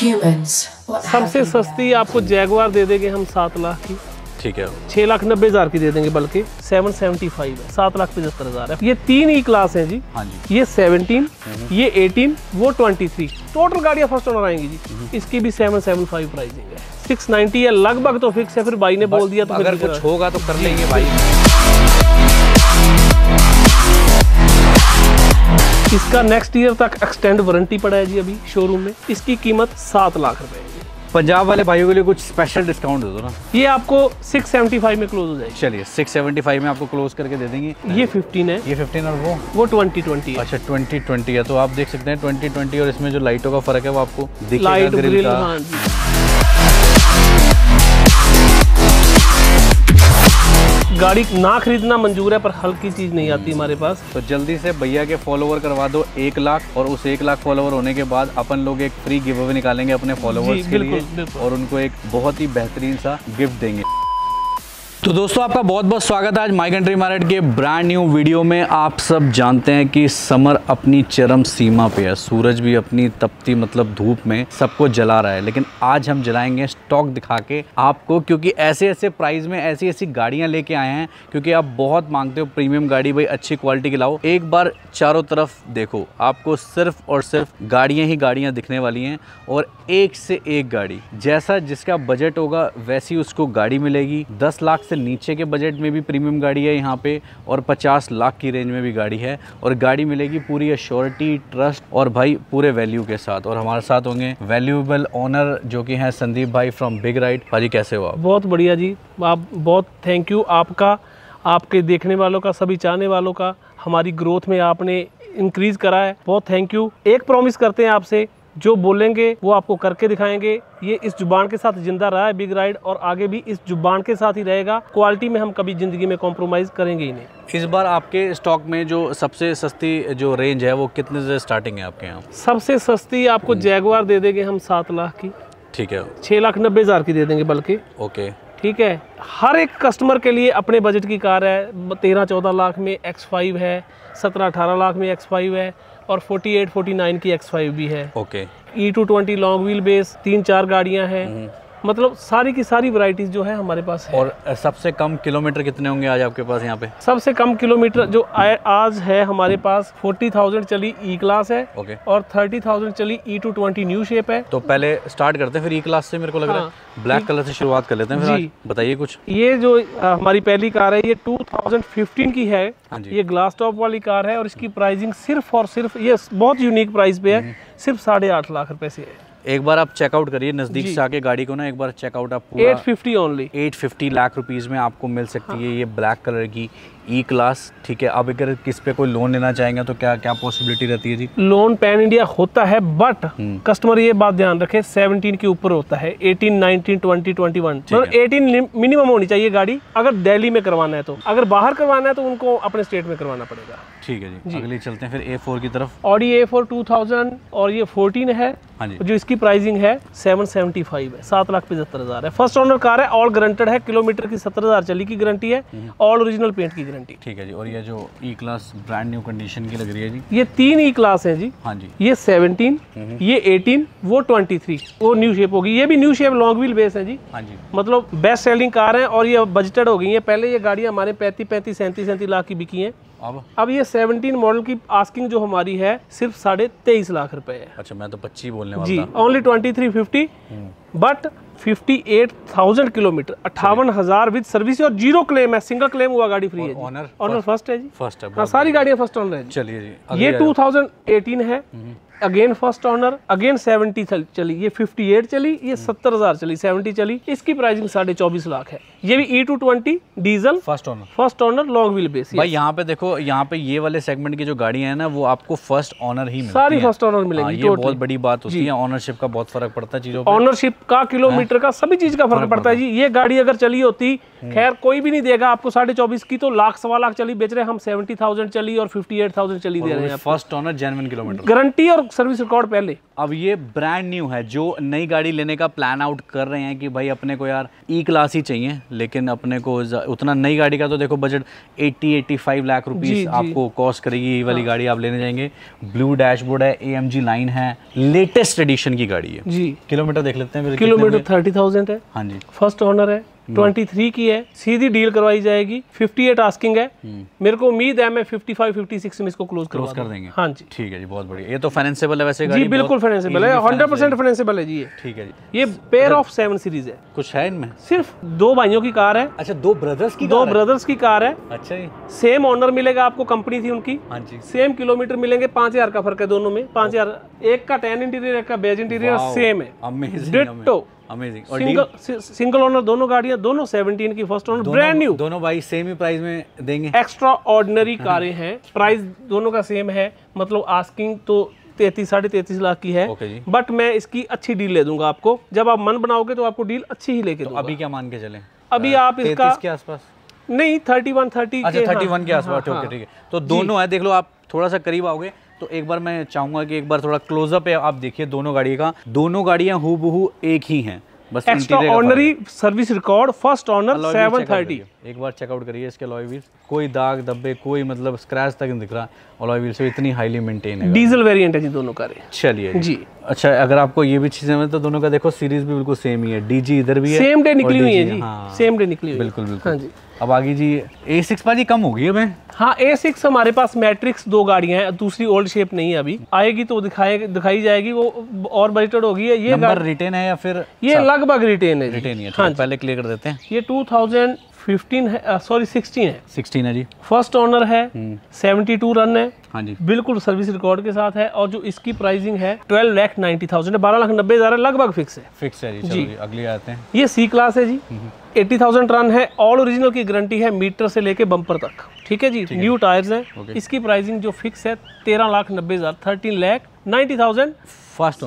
सबसे सस्ती आपको जैगवार दे देंगे हम 7 लाख की। ठीक है, 6,90,000 की दे देंगे, बल्कि 775 है, 7,75,000 है। ये 3 ई क्लास है जी। हाँ जी। ये 17, ये 18, वो 23। टोटल गाड़ियाँ फर्स्ट ओनर आएंगी जी। इसकी भी 775 प्राइसिंग है। 690 है लगभग, तो फिक्स है। फिर भाई ने बोल दिया तो अगर कुछ होगा तो कर लेंगे भाई। इसका नेक्स्ट ईयर तक एक्सटेंड वारंटी पड़ा है जी अभी शोरूम में। इसकी कीमत 7 लाख रुपए है। पंजाब वाले भाइयों के लिए कुछ स्पेशल डिस्काउंट दे दो ना। ये आपको 675 में क्लोज हो जाएगी। चलिए 675 में आपको क्लोज करके दे देंगे। ये 15 है। ये 15 और वो 2020 है। अच्छा 2020 है। तो आप देख सकते हैं 2020 और इसमें जो लाइटों का फर्क है वो आपको दिखेगा। लाइट ग्रिल, का। हाँ जी। गाड़ी ना खरीदना मंजूर है, पर हल्की चीज नहीं आती हमारे पास। तो जल्दी से भैया के फॉलोवर करवा दो 1 लाख, और उस 1 लाख फॉलोवर होने के बाद अपन लोग एक फ्री गिव अवे निकालेंगे अपने फॉलोवर्स के लिए, और उनको एक बहुत ही बेहतरीन सा गिफ्ट देंगे। तो दोस्तों आपका बहुत बहुत स्वागत है आज माई कंट्री मार्केट के ब्रांड न्यू वीडियो में। आप सब जानते हैं कि समर अपनी चरम सीमा पे है, सूरज भी अपनी तपती मतलब धूप में सबको जला रहा है, लेकिन आज हम जलाएंगे स्टॉक दिखा के आपको, क्योंकि ऐसे ऐसे प्राइस में ऐसी ऐसी गाड़ियां लेके आए हैं। क्योंकि आप बहुत मांगते हो प्रीमियम गाड़ी, भाई अच्छी क्वालिटी की लाओ। एक बार चारों तरफ देखो, आपको सिर्फ और सिर्फ गाड़ियाँ ही गाड़ियाँ दिखने वाली हैं, और एक से एक गाड़ी। जैसा जिसका बजट होगा वैसी उसको गाड़ी मिलेगी। 10 लाख से नीचे के बजट में भी प्रीमियम गाड़ी है यहाँ पे, और 50 लाख की रेंज में भी गाड़ी है, और गाड़ी मिलेगी पूरी अश्योरिटी, ट्रस्ट और भाई पूरे वैल्यू के साथ। और हमारे साथ होंगे वैल्यूएबल ओनर जो कि हैं संदीप भाई फ्रॉम बिग राइड। भाजी कैसे हो आप? बहुत बढ़िया जी, आप बहुत थैंक यू आपका, आपके देखने वालों का, सभी चाहने वालों का। हमारी ग्रोथ में आपने इंक्रीज करा है, बहुत थैंक यू। एक प्रॉमिस करते हैं आपसे, जो बोलेंगे वो आपको करके दिखाएंगे। ये इस जुबान के साथ जिंदा रहा है बिग राइड, और आगे भी इस जुबान के साथ ही रहेगा। क्वालिटी में हम कभी जिंदगी में कॉम्प्रोमाइज करेंगे ही नहीं। इस बार आपके स्टॉक में जो सबसे सस्ती जो रेंज है वो कितने से स्टार्टिंग है आपके यहाँ? सबसे सस्ती आपको जैगवार दे देंगे हम 7 लाख की। ठीक है, 6,90,000 की दे देंगे, बल्कि। ओके ठीक है, हर एक कस्टमर के लिए अपने बजट की कार है। 13-14 लाख में X5 है, 17-18 लाख में X5 है, और 48-49 की X5 भी है। Okay, E220 long wheel base 3-4 गाड़ियां हैं। मतलब सारी की सारी वैरायटीज जो है हमारे पास है। और सबसे कम किलोमीटर कितने होंगे आज आपके पास यहाँ पे? सबसे कम किलोमीटर जो आज है हमारे पास 40,000 चली ई क्लास है। ओके। और 30,000 चली E220 न्यू शेप है। तो पहले स्टार्ट करते हैं फिर ई क्लास से। मेरे को लग रहा है ब्लैक कलर से शुरुआत कर लेते हैं फिर। बताइए कुछ। ये जो हमारी पहली कार है ये 2015 की है। ये ग्लास टॉप वाली कार है, और इसकी प्राइसिंग सिर्फ और सिर्फ, ये बहुत यूनिक प्राइस पे है, सिर्फ 8.5 लाख रुपए से है। एक बार आप चेकआउट करिए नजदीक से आके गाड़ी को ना, एक बार चेकआउट आप पूरा 850 ओनली 850 लाख रुपीस में आपको मिल सकती है ये ब्लैक कलर की ई क्लास। ठीक है, अब अगर किस पे कोई लोन लेना चाहेंगे तो क्या क्या पॉसिबिलिटी रहती है जी? लोन पैन इंडिया होता है, बट कस्टमर ये बात ध्यान रखे 17 के ऊपर होता है। 18, 19, 20, 21 मतलब 18 मिनिमम होनी चाहिए गाड़ी, अगर दिल्ली में करवाना है तो। अगर बाहर करवाना है तो उनको अपने स्टेट में करवाना पड़ेगा। ठीक है जी। अगली चलते हैं फिर A4 की तरफ। ऑडी A4 2000 और ये 14 है। हाँ जी। जो इसकी प्राइसिंग है 775 है, 7,75,000 है। फर्स्ट ओनर कार है, ऑल गारंटेड है। किलोमीटर की 70,000 चली की गारंटी है, ऑल ओरिजिनल पेंट की गारंटी। ठीक है जी। और ये जो ई क्लास ब्रांड न्यू कंडीशन की लग रही है जी? ये 3 ई क्लास है जी। हाँ जी। ये 17, ये 18, वो 23, वो न्यू शेप होगी। ये भी new shape long wheel base है जी। हाँ जी। मतलब बेस्ट सेलिंग कार है, और ये बजटेड हो गई है। पहले ये गाड़ी हमारे 35, 37 लाख की बिकी है। अब ये 17 मॉडल की आस्किंग जो हमारी है सिर्फ 23.5 लाख रुपए है। अच्छा, मैं तो 25 बोलने वाला जी। था। Only 2350, but 58,000 kilometre, 58,000 with service, और 0 क्लेम है। सिंगल क्लेम हुआ, गाड़ी फ्री है। ऑनर फर्स्ट है जी। फर्स्ट है। हाँ, सारी गाड़ियाँ फर्स्ट ऑनर है। चलिए जी। ये 2018 है, अगेन फर्स्ट ऑनर, अगेन 70 चली, ये 58 चली, ये 70,000 चली, 70 चली। इसकी प्राइसिंग 24.5 लाख है। ये भी E220 diesel first owner long wheel base. भाई यहाँ पे देखो, यहाँ पे ये वाले सेगमेंट की जो गाड़ियां हैं ना, वो आपको फर्स्ट ऑनर ही मिलती सारी हैं। फर्स्ट ऑनर मिलेगी। ये बहुत बड़ी बात होती है। ऑनरशिप का बहुत फर्क पड़ता है चीजों पे। ऑनरशिप का, किलोमीटर का, सभी चीज का फर्क पड़ता है जी। ये गाड़ी अगर चली होती, खैर कोई भी नहीं देगा आपको 24.5 की, तो लाख 1.25 लाख चली बेच रहे हम। 70,000 चली और 58,000 चली दे रहे हैं। First owner genuine kilometre guarantee, और सर्विस रिकॉर्ड पहले। अब ये ब्रांड न्यू है, जो नई गाड़ी लेने का प्लान आउट कर रहे हैं कि भाई अपने को यार ई क्लास ही चाहिए, लेकिन अपने को उतना नई गाड़ी का तो देखो बजट 80-85 लाख रुपीस आपको कॉस्ट करेगी। ये वाली गाड़ी आप लेने जाएंगे, ब्लू डैशबोर्ड है, AMG लाइन है, लेटेस्ट एडिशन की गाड़ी है जी। किलोमीटर देख लेते हैं, किलोमीटर 30,000 है। हाँ जी, फर्स्ट ओनर है, 23 की है, सीधी डील करवाई जाएगी। 58 आस्किंग है, मेरे को उम्मीद है मैं 55-56 में इसको क्लोज कर देंगे। हाँ जी, ठीक है जी, बहुत बढ़िया। ये तो फाइनेंसेबल है वैसे गाड़ी? जी बिल्कुल फाइनेंसेबल है, 100% फाइनेंसेबल है जी ये। ठीक है जी। ये पेयर ऑफ 7 सीरीज है। कुछ है इनमें? सिर्फ 2 भाइयों की कार है। अच्छा, 2 ब्रदर्स की कार है। अच्छा जी। सेम ओनर मिलेगा आपको, कंपनी थी उनकी। हाँ जी। सेम किलोमीटर मिलेंगे, 5000 का फर्क है दोनों में। 5000, एक का 10 इंटीरियर, एक का बेज इंटीरियर सेम है। Amazing, amazing. और सिंगल ओनर दोनों गाड़ियां, दोनों 17 की फर्स्ट ओनर, ब्रांड न्यू। दोनों भाई सेम ही प्राइस में देंगे। एक्स्ट्रा ऑर्डिनरी कारें हैं, प्राइस दोनों का सेम है। मतलब आस्किंग तो 33-33.5 लाख की है, बट मैं इसकी अच्छी डील ले दूंगा आपको। जब आप मन बनाओगे तो आपको डील अच्छी ही लेके दूंगा। अभी क्या मान के चलें? अभी आप इसका 33 के आसपास नहीं, 31-30 अच्छा 31 के आसपास। ठीक है, तो दोनों है, देख लो आप थोड़ा सा करीब आओगे तो एक बार मैं चाहूंगा कि एक बार थोड़ा क्लोजअप है, आप देखिए दोनों गाड़ी का। दोनों गाड़ियां हूबहू एक ही हैं, बस extra ordinary service record, first owner 730। एक बार चेकआउट करिए इसके अलॉय व्हील्स, कोई दाग धब्बे, कोई मतलब स्क्रैच तक नहीं दिख रहा अलॉय व्हील्स से, इतनी हाईली मेंटेन है। डीजल वेरिएंट है जी दोनों कारें। चलिए जी। अच्छा, अगर आपको ये भी चीजें तो दोनों का देखो सीरीज भी बिल्कुल सेम ही है, DG इधर भी है, सेम डे निकली हुई है जी। सेम डे निकली हुई है, बिल्कुल बिल्कुल। हाँ जी। अब आगे जी A6 पाजी कम होगी अब। हाँ, A6 हमारे पास मैट्रिक्स 2 गाड़ियां हैं, दूसरी ओल्ड शेप नहीं है, अभी आएगी तो दिखाई जाएगी, वो और बजटेड होगी। ये नंबर रिटेन है या फिर ये लगभग रिटेन है? रिटेन है। हाँ, पहले क्लियर कर देते हैं। ये 2015 है, सॉरी 16 है। 16 है जी। फर्स्ट ओनर है, 72 रन है। हाँ जी, बिल्कुल सर्विस रिकॉर्ड के साथ है। और जो इसकी प्राइसिंग है 12,90,000 है, 12,90,000 लगभग फिक्स है। फिक्स है जी। अगले आते हैं। ये C क्लास है जी, 80,000 रन है, ऑल ओरिजिनल की गारंटी है, मीटर से लेके बम्पर तक। ठीक है जी, न्यू टायर्स हैं। इसकी प्राइसिंग जो फिक्स है 13,90,000, 13,90,000। फर्स्ट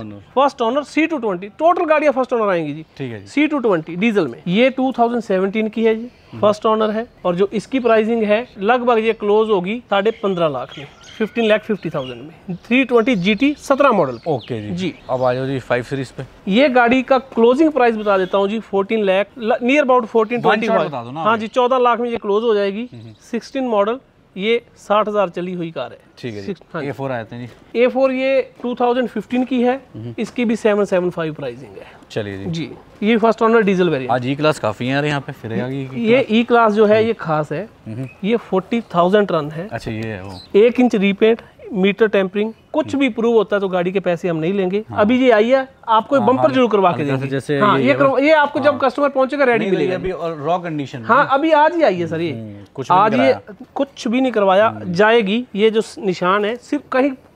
ओनर C220, टोटल गाड़ियां फर्स्ट ओनर आएंगी जी। ठीक है जी। C220 डीजल में, ये 2017 की है जी, फर्स्ट ओनर है। और जो इसकी प्राइसिंग है लगभग ये क्लोज होगी 15.5 लाख में, 15,50,000 में। 320 GT 17 मॉडल। ओके जी। अब आ जाओ जी 5 सीरीज पे। ये गाड़ी का क्लोजिंग प्राइस बता देता हूँ जी, 14 लाख, नियर अबाउट 14-25। हाँ जी, 14 लाख में ये क्लोज हो जाएगी। 16 मॉडल, ये 60,000 चली हुई कार है। ठीक है जी। हाँ, A4 आते हैं जी। A4 ये 2015 की है, इसकी भी 775 प्राइसिंग है। चलिए जी। ये फर्स्ट ओनर डीजल वेरिएंट। आज E क्लास काफी है यार यहाँ पे, फिर ये E क्लास जो है ये खास है, ये 40,000 रन है। अच्छा, ये है वो। 1 इंच रीपेंट, मीटर टेम्परिंग, कुछ भी प्रूव होता है तो गाड़ी के पैसे हम नहीं लेंगे। हाँ। अभी ये आई है, आपको बम्पर जरूर करवा के देंगे। जैसे हाँ, ये आपको जब कस्टमर पहुंचेगा रेडी मिलेगा। अभी और रॉ कंडीशन। हाँ, अभी आज ही आई है सर, ये आज ये कुछ भी नहीं करवाया जाएगी। ये जो निशान है सिर्फ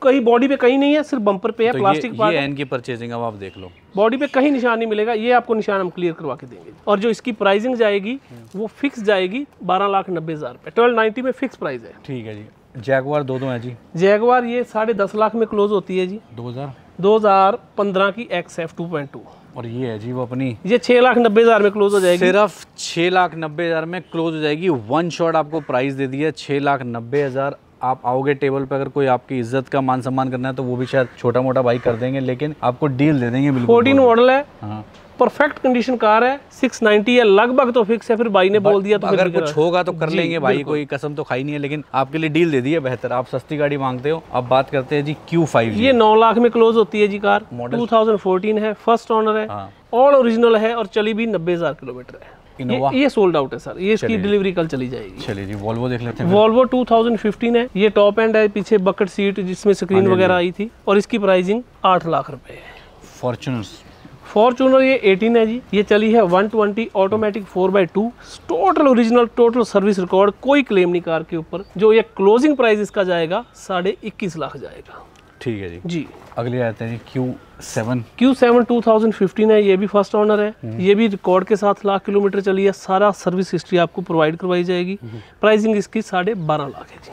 कहीं बॉडी पे कहीं नहीं है, सिर्फ बम्पर पे है, प्लास्टिक पार्ट है। ये इनकी परचेजिंग अब आप देख लो, बॉडी पे कहीं निशान नहीं मिलेगा, ये आपको निशान हम क्लियर करवा के देंगे। और जो इसकी प्राइसिंग जाएगी वो फिक्स जाएगी 12,90,000 पे, 1290 में फिक्स प्राइस है। ठीक है जी। जैगवार 2 है जी। जैगवार ये 10.5 लाख में क्लोज होती है जी, 2015 की XF 2.2। और ये है जी वो अपनी, ये 6,90,000 में क्लोज हो जाएगी। सिर्फ 6,90,000 में क्लोज हो जाएगी। वन शॉट आपको प्राइस दे दिया 6,90,000। आप आओगे टेबल पे, अगर कोई आपकी इज्जत का मान सम्मान करना है तो वो भी शायद छोटा मोटा भाई कर देंगे, लेकिन आपको डील दे देंगे। 14 मॉडल है। हाँ। परफेक्ट कंडीशन कार है, 690 है, लगभग तो फिक्स है। फिर भाई ने बोल दिया तो अगर कुछ होगा तो कर लेंगे भाई, कोई कसम तो खाई नहीं है, लेकिन आपके लिए डील दे दी है बेहतर। आप सस्ती गाड़ी मांगते हो। अब बात करते हैं जी Q5। ये 9 लाख में क्लोज होती है जी कार, 2014 है, फर्स्ट ओनर है। हाँ। ऑल ओरिजिनल है और चली भी 90,000 किलोमीटर है। ये सोल्ड आउट है सर, ये इसकी डिलीवरी कल चली जाएगी। चलिए जी, वॉल्वो देख लेते हैं। वॉल्वो 2015 है, ये टॉप एंड है, पीछे बकेट सीट जिसमें स्क्रीन वगैरह आई थी, और इसकी प्राइसिंग 8 लाख रुपए है। फॉर्च्यूनर ये 18 है जी, ये चली है 120, automatic 4x2, total original, total service record, कोई क्लेम नहीं कार के ऊपर। जो ये क्लोजिंग प्राइस इसका जाएगा 21.5 लाख जाएगा। ठीक है जी। अगले आते हैं Q7 2015 है, ये भी फर्स्ट ओनर है, ये भी रिकॉर्ड के साथ लाख किलोमीटर चली है। सारा सर्विस हिस्ट्री आपको प्रोवाइड करवाई जाएगी। प्राइसिंग इसकी 12.5 लाख है जी।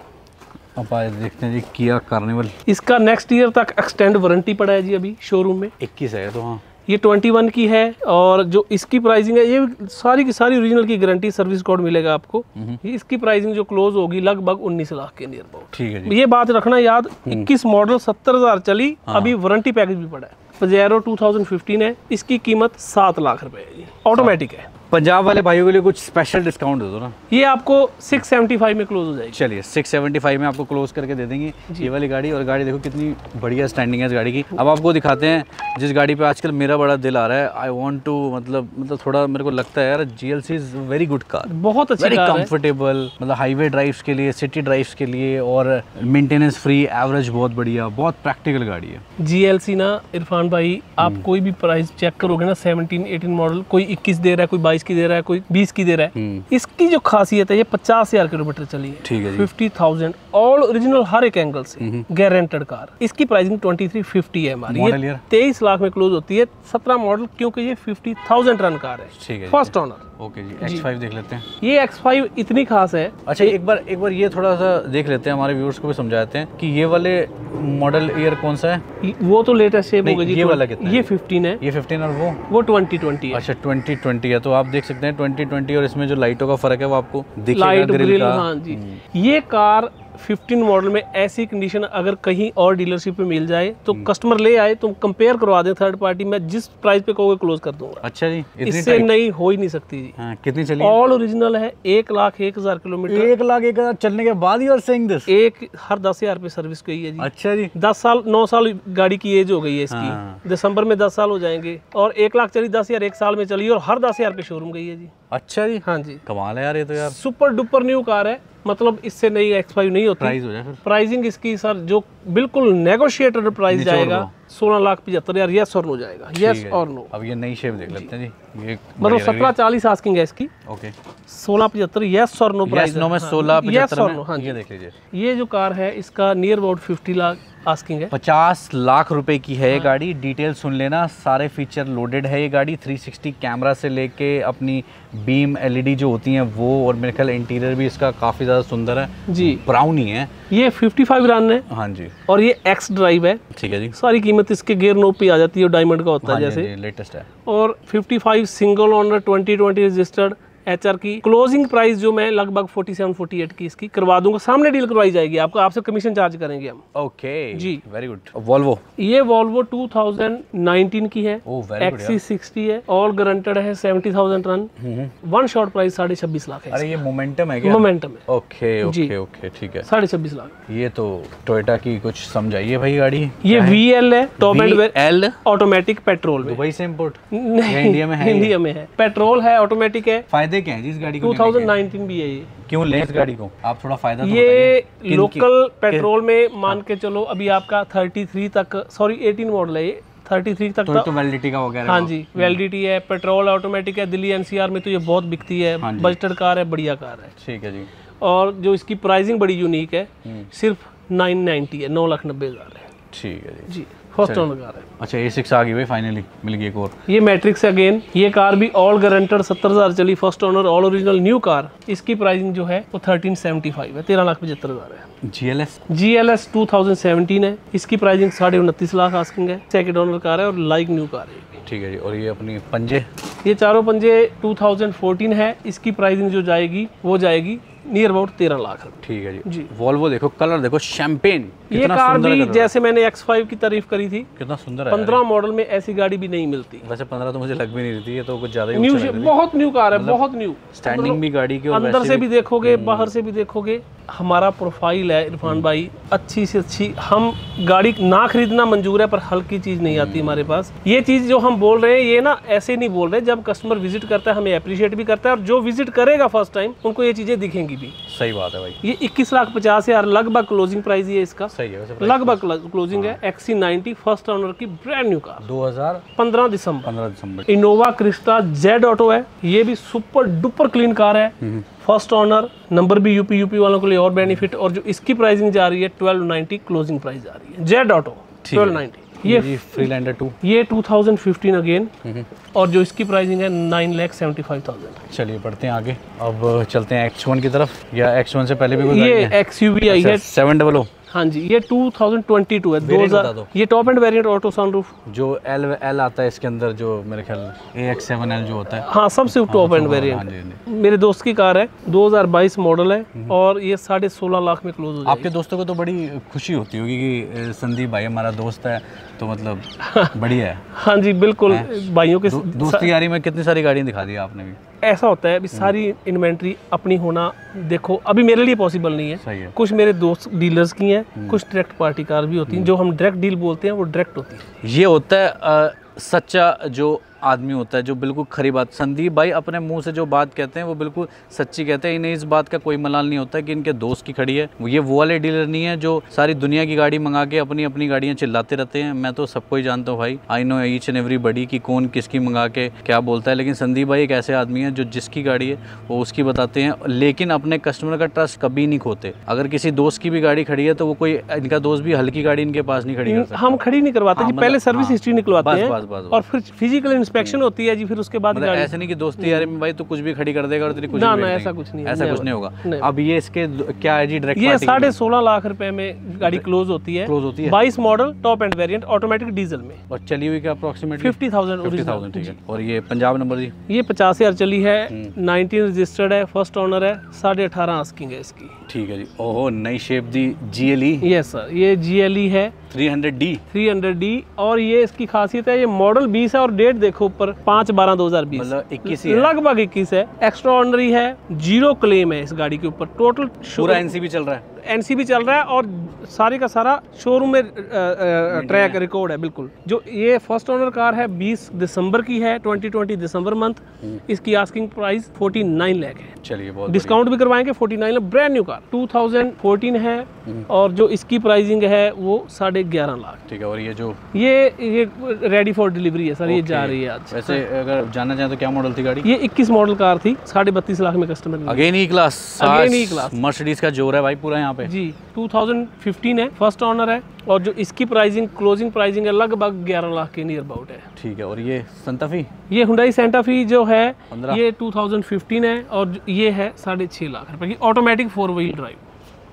अब आए देखते हैं जी किया कार्निवल। इसका नेक्स्ट ईयर तक एक्सटेंड वारंटी पड़ा है जी अभी शोरूम में। 21 है तो। हाँ, ये 21 की है और जो इसकी प्राइसिंग है ये सारी की सारी ओरिजिनल की गारंटी सर्विस कोड मिलेगा आपको। ये इसकी प्राइसिंग जो क्लोज होगी लगभग 19 लाख के नियर अबाउट। ठीक है जी। ये बात रखना याद, 21 मॉडल 70,000 चली, अभी वारंटी पैकेज भी पड़ा है। पजेरो 2015 है, इसकी कीमत 7 लाख रुपए है, ऑटोमेटिक है। पंजाब वाले भाइयों के लिए कुछ स्पेशल डिस्काउंट दे दो ना। ये आपको 675 में क्लोज हो जाएगी। चलिए 675 में आपको क्लोज करके दे देंगे ये वाली गाड़ी। और गाड़ी देखो कितनी बढ़िया स्टैंडिंग है इस गाड़ी की। अब आपको दिखाते हैं जिस गाड़ी पे आजकल मेरा बड़ा दिल आ रहा है। आई वांट टू मतलब थोड़ा मेरे को लगता है यार GLC is very good car, बहुत अच्छी वेरी कार है। कंफर्टेबल, मतलब हाईवे ड्राइव्स के लिए, सिटी ड्राइव्स के लिए, और मेंटेनेंस फ्री, एवरेज बहुत बढ़िया, बहुत प्रैक्टिकल गाड़ी है। GLC ना इरफान भाई, आप कोई भी प्राइस चेक करोगे ना, 17-18 मॉडल, कोई 21 दे रहा है, कोई 22 की दे रहा है, कोई 20 की दे रहा है। इसकी जो खासियत है ये 50,000 किलोमीटर चली है। ठीक है जी। 50,000 ऑल ओरिजिनल हर एक एंगल से गारंटेड कार। इसकी प्राइसिंग 2350 है हमारी। ये 23 लाख में क्लोज होती है, 17 मॉडल, क्योंकि ये 50,000 रन कार है। ठीक है, फर्स्ट ओनर। ओके जी। X5 देख लेते हैं। ये X5 इतनी खास है। अच्छा एक बार ये थोड़ा सा देख लेते हैं, हमारे व्यूअर्स को भी समझाते हैं कि ये वाले मॉडल ईयर कौन सा है। वो तो लेटेस्ट शेप होगा जी। ये वाला कितना है? ये 15 है। ये 15 और वो 2020 है। अच्छा 2020 है। तो आप देख सकते हैं 2020 और इसमें जो लाइटों का फर्क है वो आपको दिखेगा। लाइट ग्रिल का। हाँ जी। ये कार 15 मॉडल में ऐसी कंडीशन अगर कहीं और डीलरशिप में मिल जाए तो कस्टमर ले आए, तुम कंपेयर करवा दे थर्ड पार्टी में, जिस प्राइस पे कहोगे क्लोज कर दूंगा। अच्छा जी, इससे नहीं हो ही नहीं सकती जी। हाँ, कितनी चली? ऑल ओरिजिनल है, 1,01,000 किलोमीटर। 1,01,000 चलने के बाद यू आर सेइंग दिस? एक हर 10,000 पे सर्विस गई है जी। अच्छा जी। 10 साल 9 साल गाड़ी की एज हो गई है इसकी। हाँ। दिसंबर में 10 साल हो जाएंगे और 1 लाख चली, 10,000 एक साल में चली और हर 10,000 पे शोरूम गई है जी। अच्छा जी। हाँ जी, कमाल है यार ये तो यार। सुपर डुपर न्यू कार है, मतलब इससे नई X5 नहीं होती। प्राइस हो जाए फिर? प्राइसिंग इसकी सर जो बिल्कुल नेगोशिएटेड प्राइस जाएगा 16,75,000। यस और नो जाएगा, यस और नो। अब ये नई शेप देख लेते हैं जी। ये मतलब 1740 आस्किंग है इसकी। ओके। 16,75 यस और नो प्राइस। यस नो में 16,75 में। हाँ, ये देख लीजिए। ये जो कार है इसका नियर अबाउट 50 लाख आस्किंग है। 50 लाख रुपए की है ये गाड़ी। डिटेल सुन लेना, सारे फीचर लोडेड है ये गाड़ी। 360 कैमरा से लेके अपनी बीम LED जो होती हैं वो, और मेरे ख्याल इंटीरियर भी इसका काफी ज्यादा सुंदर है जी। ब्राउन ही है। ये 55 रन है। हाँ जी। और ये X ड्राइव है। ठीक है जी। सारी कीमत इसके गेयर नोब पे आ जाती है, डायमंड का होता है जैसे, लेटेस्ट है। और 55 सिंगल ओनर 2020 रजिस्टर्ड HR की। क्लोजिंग प्राइस जो मैं लगभग 47-48 की इसकी करवा दूंगा, सामने डील करवाई जाएगी आपको, आपसे कमीशन चार्ज करेंगे हम। ओके जी, वेरी गुड। वॉल्वो, ये वॉल्वो 2019 की है। XC60 है, ऑल गारंटेड है, 70,000 run. One shot price 26.5 lakh है। अरे ये मोमेंटम है क्या? मोमेंटम है। ओके ओके ओके, ठीक है। 26.5 लाख। ये तो टोयोटा की कुछ समझाइए भाई गाड़ी। ये VL है, top and VL automatic petrol में। दुबई से इंपोर्ट? नहीं, इंडिया में है? इंडिया में है, पेट्रोल है, ऑटोमेटिक है। फायदे क्या है जिस गाड़ी को? 2019 भी है ये। क्यों ले इस गाड़ी को आप? थोड़ा फायदा तो ये लोकल पेट्रोल में मान के चलो, अभी आपका 33 तक, सॉरी 18 मॉडल है ये, 33 तक तो वैलिडिटी का वगैरह। हाँ जी, वैलिडिटी है, पेट्रोल ऑटोमेटिक है। दिल्ली NCR में तो ये बहुत बिकती है। बजटेड कार है, बढ़िया कार है। ठीक है जी। और जो इसकी प्राइसिंग बड़ी यूनिक है, सिर्फ 990 है, 9,90,000 है। ठीक है जी। फर्स्ट ओनर कार है। अच्छा A6 आ गई भाई, फाइनली मिल गई एक और। ये मैट्रिक्स अगेन, ये कार भी ऑल गारंटेड 70,000 चली, first owner, all original new car. इसकी प्राइसिंग जो है वो 1375 है, 13,75,000 है। GLS 2017 है, इसकी प्राइसिंग 29.5 लाख आस्किंग है। सेकंड ओनर कार है और लाइक न्यू कार है। ठीक है जी। और ये अपनी पंजे, ये चारों पंजे 2014 है, इसकी प्राइसिंग जो जाएगी वो जाएगी नियर अबाउट 13 लाख। ठीक है जी। वॉल्वो देखो, कलर देखो, शैंपेन। ये कार भी जैसे मैंने X5 की तारीफ करी थी, कितना सुंदर है। 15 मॉडल में ऐसी गाड़ी भी नहीं मिलती। वैसे 15 तो मुझे लग भी नहीं रही थी, ये तो कुछ ज्यादा ही न्यू, बहुत न्यू कार है, बहुत न्यू। स्टैंडिंग भी गाड़ी की, अंदर से भी देखोगे, बाहर से भी देखोगे। हमारा प्रोफाइल है इरफान भाई, अच्छी से अच्छी। हम गाड़ी ना खरीदना मंजूर है, पर हल्की चीज नहीं आती हमारे पास। ये चीज जो हम बोल रहे हैं, ये ना ऐसे नहीं बोल रहे। जब कस्टमर विजिट करता है हमें अप्रिशिएट भी करता है, और जो विजिट करेगा फर्स्ट टाइम उनको ये चीजें दिखेंगी भी। सही बात है भाई। ये 21,50,000 लगभग क्लोजिंग प्राइस है इसका। सही है वैसे, लगभग क्लोजिंग है। XC90 फर्स्ट ओनर की ब्रांड न्यू कार, 2015 दिसंबर। इनोवा क्रिस्टा Z ऑटो है, ये भी सुपर डुपर क्लीन कार है, फर्स्ट ओनर, नंबर भी यूपी वालों के लिए और बेनिफिट। और जो इसकी प्राइसिंग जा रही है 1290 क्लोजिंग प्राइस जा रही है। Z auto 1290। ये फ्रीलैंडर 2, ये 2015 अगेन, और जो इसकी प्राइसिंग है 9,75,000। चलिए बढ़ते हैं आगे। अब चलते हैं X1 की तरफ, या X1 से पहले भी कोई ये XUV आई है, 700 हाँ जी, ये 2022 है। 2000 ये top end variant auto sunroof जो एल आता है इसके अंदर, जो मेरे ख्याल AX7L जो होता है। हाँ, सबसे टॉप एंड वेरिएंट। मेरे दोस्त की कार है, 2022 मॉडल है और ये 16.5 लाख में क्लोज हो जाएगी। आपके दोस्तों को तो बड़ी खुशी होती होगी कि संदीप भाई हमारा दोस्त है, तो मतलब बढ़िया है। हाँ जी बिल्कुल, भाइयों के दोस्ती यारी में कितनी सारी गाड़ियाँ दिखा दी आपने भी। ऐसा होता है अभी सारी इन्वेंट्री अपनी होना, देखो अभी मेरे लिए पॉसिबल नहीं है। सही है। कुछ मेरे दोस्त डीलर्स की हैं, कुछ डायरेक्ट पार्टी कार भी होती हैं। जो हम डायरेक्ट डील बोलते हैं वो डायरेक्ट होती है। ये होता है सच्चा जो आदमी होता है, जो बिल्कुल खरी बात। संदीप भाई अपने मुंह से जो बात कहते हैं वो बिल्कुल सच्ची कहते हैं। इन्हें इस बात का कोई मलाल नहीं होता कि इनके दोस्त की खड़ी है। ये वो वाले डीलर नहीं है जो सारी दुनिया की गाड़ी मंगा के अपनी अपनी गाड़ियाँ चिल्लाते रहते हैं। मैं तो सबको ही जानता हूँ भाई, I know each and everybody कि कौन किसकी मंगा के क्या बोलता है। लेकिन संदीप भाई एक ऐसे आदमी है जो जिसकी गाड़ी है वो उसकी बताते हैं, लेकिन अपने कस्टमर का ट्रस्ट कभी नहीं खोते। अगर किसी दोस्त की भी गाड़ी खड़ी है तो वो कोई इनका दोस्त भी हल्की गाड़ी इनके पास नहीं खड़ी कर सकता। हम खड़ी नहीं करवाते जी, पहले सर्विस हिस्ट्री निकलवाते हैं और फिर फिजिकल इंस्पेक्शन होती है जी, फिर उसके बाद मतलब ऐसे नहीं कि दोस्ती यारी में भाई तो कुछ भी खड़ी कर देगा और तेरी कुछ ना ऐसा कुछ नहीं है, ऐसा कुछ नहीं होगा। अब ये इसके क्या है जी, डायरेक्ट ये 16.5 लाख रुपए में गाड़ी क्लोज होती है। 22 model top end variant automatic diesel में। और चली हुई क्या अप्रोक्सीमेटली 50,000। ठीक है। और ये पंजाब नंबर जी, ये 50,000 चली है, 19 रजिस्टर्ड है, फर्स्ट ओनर है, 18.5 आस्किंग है इसकी। ठीक है जी। ओहो, नई शेप दी GLE। यस सर, ये GLE है 300D और ये इसकी खासियत है, ये मॉडल 20 है और डेट देखो ऊपर 5/12/2020, मतलब 21 ही है, लगभग 21 है। एक्स्ट्रा ऑर्डिनरी है, 0 क्लेम है इस गाड़ी के ऊपर। टोटल पूरा NCB चल रहा है, NCB चल रहा है और सारे का सारा शोरूम में ट्रैक रिकॉर्ड है बिल्कुल। जो ये फर्स्ट ओनर कार है 20 दिसंबर की है, 2020 दिसंबर मंथ। इसकी आस्किंग प्राइस 49 लाख है। चलिए, बहुत डिस्काउंट भी करवाएंगे। 49 लाख ब्रांड न्यू कार 2014 है और जो इसकी प्राइसिंग है वो 11.5 लाख। ठीक है। और ये जो ये रेडी फॉर डिलीवरी है सर, ये जा रही है आज। वैसे अगर जानना चाहें तो क्या मॉडल थी गाड़ी? ये 21 मॉडल कार थी, 32.5 लाख में कस्टमर। अगेन ई क्लास मर्सिडीज का जोर है भाई पूरा यहाँ पे जी। 2015 है, फर्स्ट ओनर है और जो इसकी प्राइसिंग क्लोजिंग प्राइसिंग है लगभग 11 लाख के नियर अबाउट है। ठीक है। और ये सेंटा फी, ये हुंडई सेंटा फी जो है ये 2015 है और ये है 6.5 लाख रुपए की, ऑटोमेटिक 4 व्हील ड्राइव।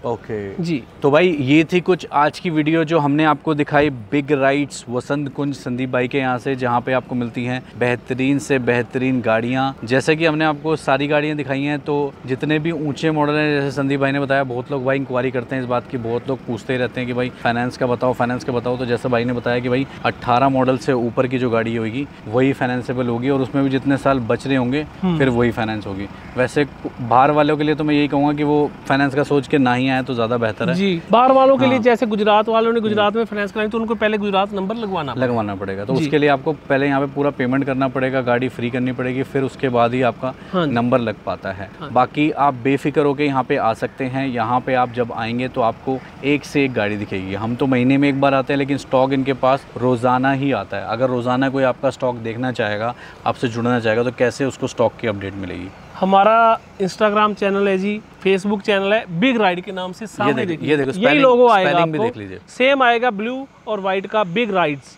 ओके जी। तो भाई ये थी कुछ आज की वीडियो जो हमने आपको दिखाई बिग राइड्स वसंत कुंज संदीप भाई के यहाँ से, जहाँ पे आपको मिलती हैं बेहतरीन से बेहतरीन गाड़ियाँ। जैसे कि हमने आपको सारी गाड़ियाँ दिखाई हैं, तो जितने भी ऊंचे मॉडल हैं, जैसे संदीप भाई ने बताया, बहुत लोग भाई इंक्वायरी करते हैं इस बात की, बहुत लोग पूछते ही रहते हैं कि भाई फाइनेंस का बताओ। तो जैसे भाई ने बताया कि भाई 18 मॉडल से ऊपर की जो गाड़ी होगी वही फाइनेंसेबल होगी और उसमें भी जितने साल बच रहे होंगे फिर वही फाइनेंस होगी। वैसे बाहर वालों के लिए तो मैं यही कहूँगा कि वो फाइनेंस का सोच के ना ही आए तो ज़्यादा बेहतर है। जी, बाहर वालों के लिए जैसे गुजरात वालों ने गुजरात में फाइनेंस करानी तो उनको पहले गुजरात नंबर लगवाना पड़ेगा। तो उसके लिए आपको पहले यहाँ पे पूरा पेमेंट करना पड़ेगा, गाड़ी फ्री करनी पड़ेगी, फिर उसके बाद ही आपका नंबर लग पाता है। बाकी आप बेफिक्र होकर यहाँ पे आ सकते हैं। यहाँ पे आप जब आएंगे तो आपको एक से एक गाड़ी दिखेगी। हम तो महीने में एक बार आते हैं, लेकिन स्टॉक इनके पास रोज़ाना ही आता है। अगर रोज़ाना कोई आपका स्टॉक देखना चाहेगा, आपसे जुड़ना चाहेगा, तो कैसे उसको स्टॉक की अपडेट मिलेगी? हमारा इंस्टाग्राम चैनल है जी, फेसबुक चैनल है, बिग राइड के नाम से। सामने देखिए, यही लोगो आएगा आपको, सेम आएगा ब्लू और वाइट का, बिग राइड्स।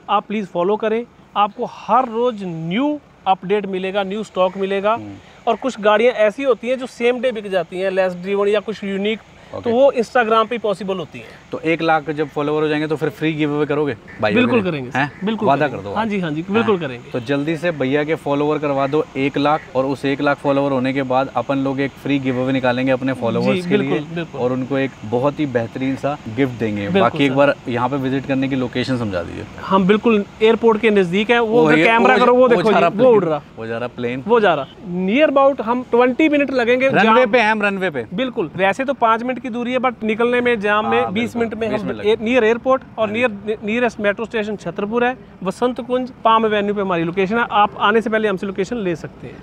आप प्लीज़ फॉलो करें, आपको हर रोज न्यू अपडेट मिलेगा, न्यू स्टॉक मिलेगा। और कुछ गाड़ियाँ ऐसी होती हैं जो सेम डे बिक जाती हैं, लेस ड्रिवन या कुछ यूनिक, तो वो इंस्टाग्राम पे पॉसिबल होती है। तो 1 लाख जब फॉलोवर हो जाएंगे तो फिर फ्री गिव अवे करोगे भाई? बिल्कुल करेंगे, बिल्कुल वादा कर दो। हाँ जी बिल्कुल करेंगे। तो जल्दी से भैया के फॉलोवर करवा दो 1 लाख, और उस 1 लाख फॉलोवर होने के बाद अपन लोग एक फ्री गिव अवे निकालेंगे अपने फॉलोवर्स के लिए और उनको एक बहुत ही बेहतरीन सा गिफ्ट देंगे। बाकी एक बार यहाँ पे विजिट करने की लोकेशन समझा दीजिए। हम बिल्कुल एयरपोर्ट के नजदीक है, वो कैमरा करो, वो देखो वो उड़ रहा, वो जा रहा प्लेन, वो जा रहा। नियर अबाउट हम 20 मिनट लगेंगे रनवे पे, हम रनवे पे बिल्कुल। वैसे तो 5 मिनट की दूरी है, बट निकलने में जाम में 20 मिनट में हम नियर एयरपोर्ट और नियरेस्ट मेट्रो स्टेशन छतरपुर है, वसंत कुंज पाम एवेन्यू पे हमारी लोकेशन है। आप आने से पहले हमसे लोकेशन ले सकते हैं।